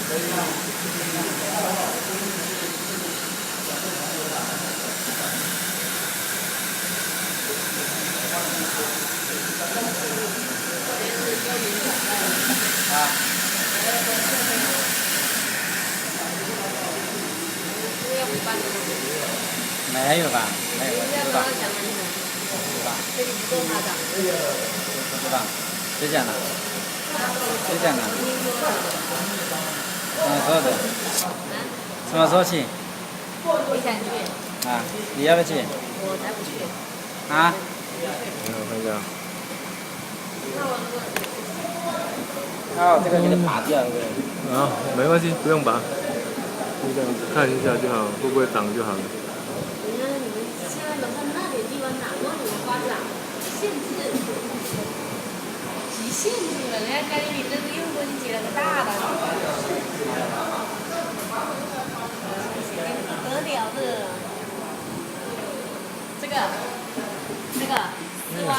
啊，没有吧？没有，不知道。不知道，谁讲的？谁讲的？什么时候的？什么时候去？你想去？啊，你要不要去？我才不去。啊？我看一下。哦，这个给它拔掉，对不对？啊，没关系，不用拔，就这样子看一下就好，会不会长就好了。你看你们现在楼上那点地方哪够你们花长？限制，极限制了。人家甘霖，你这个用过去结了个大的，不得了的。这个4万。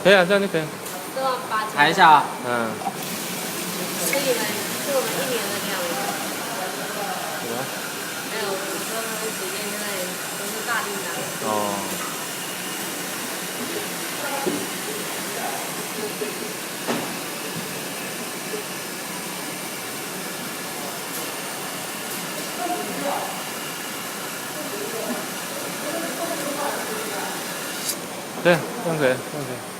可以啊，这样就可以。4万8千。抬一下啊。嗯。是我们1年的量。什么？没有，我说他们酒店现在都是大订单。哦。对，这样可以，这样可以。